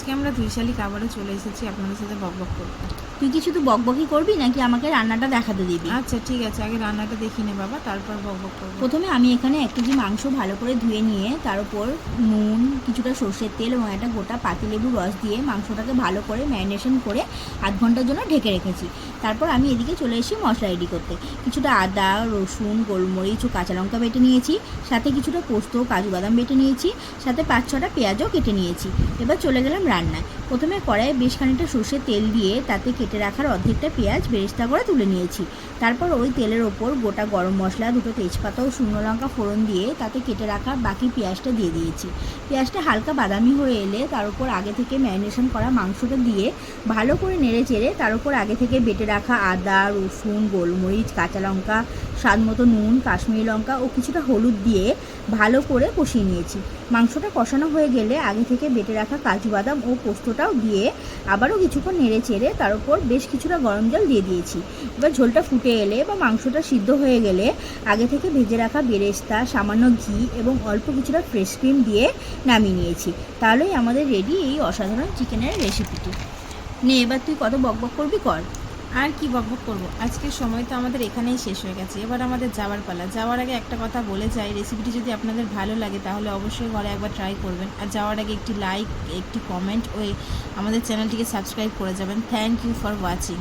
আজকে আমরা দুই শালিক আবারও চলে এসেছি আপনাদের সাথে বকবক করতে। তুই কি শুধু বকবকই করবি নাকি আমাকে রান্নাটা দেখাতে দিবি? আচ্ছা ঠিক আছে, আগে রান্নাটা দেখি নে বাবা, তারপর বকবক করবো। প্রথমে আমি এখানে 1 কেজি মাংস ভালো করে ধুয়ে নিয়ে তার উপর নুন, কিছুটা সর্ষের তেল এবং একটা গোটা পাতিলেবুর রস দিয়ে মাংসটাকে ভালো করে ম্যারিনেশন করে আধ ঘন্টার জন্য ঢেকে রেখেছি। তারপর আমি এদিকে চলে এসেছি মশলা রেডি করতে। কিছুটা আদা, রসুন, গোলমরিচ ও কাঁচা লঙ্কা বেটে নিয়েছি, সাথে কিছুটা পোস্ত, কাজু বাদাম বেটে নিয়েছি, সাথে 5-6টা পেঁয়াজও কেটে নিয়েছি। এবার চলে গেলাম রান্নায়। প্রথমে কড়াইয়ে বেশ খানিকটা সর্ষের তেল দিয়ে তাতে কেটে রাখার অর্ধেকটা পেঁয়াজ বেরেস্তা করে তুলে নিয়েছি। তারপর ওই তেলের ওপর গোটা গরম মশলা, 2টো তেজপাতা ও শুকনো লঙ্কা ফোড়ন দিয়ে তাতে কেটে রাখা বাকি পেঁয়াজটা দিয়ে দিয়েছি। পেঁয়াজটা হালকা বাদামি হয়ে এলে তার উপর আগে থেকে ম্যারিনেশন করা মাংসটা দিয়ে ভালো করে নেড়ে চেড়ে তার উপর আগে থেকে বেটে রাখা আদা, রসুন, গোলমরিচ, কাঁচা লঙ্কা, স্বাদ মতো নুন, কাশ্মীরি লঙ্কা ও কিছুটা হলুদ দিয়ে ভালো করে কষিয়ে নিয়েছি। মাংসটা কষানো হয়ে গেলে আগে থেকে বেটে রাখা কাজু বাদাম ও পোস্তটাও দিয়ে আবারও কিছুক্ষণ নেড়ে চেড়ে তার উপর বেশ কিছুটা গরম জল দিয়ে দিয়েছি। এবার ঝোলটা ফুটে এলে বা মাংসটা সিদ্ধ হয়ে গেলে আগে থেকে ভেজে রাখা বেরেস্তা, সামান্য ঘি এবং অল্প কিছুটা ফ্রেশ ক্রিম দিয়ে নামিয়ে নিয়েছি। তাহলেই আমাদের রেডি এই অসাধারণ চিকেনের রেসিপিটি। নে এবার তুই কত বকবক করবি কর। আর কি বকবক করবো, আজকের সময় তো আমাদের এখানেই শেষ হয়ে গেছে, এবার আমাদের যাওয়ার পালা। যাওয়ার আগে একটা কথা বলে যাই, রেসিপিটি যদি আপনাদের ভালো লাগে তাহলে অবশ্যই ঘরে একবার ট্রাই করবেন। আর যাওয়ার আগে একটি লাইক, একটি কমেন্ট ও আমাদের চ্যানেলটিকে সাবস্ক্রাইব করে যাবেন। Thank you for watching.